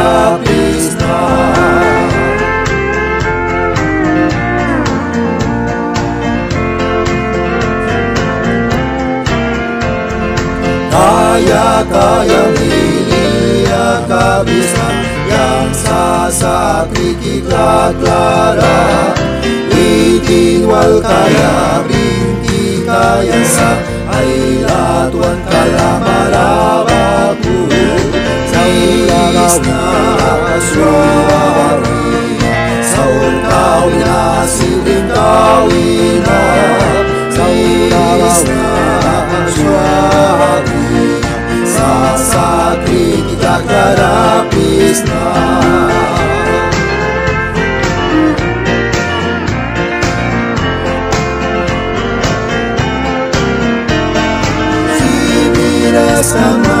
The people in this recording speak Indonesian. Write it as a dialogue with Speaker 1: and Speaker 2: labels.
Speaker 1: karapisna. Kaya lilia kabisna yang sasakri kita klara itin wal kaya binti kaya sa ayla tuan kalamarabaku saisna suari saul kawina silin kawina saisna suari sasakri kita karapisna. Sama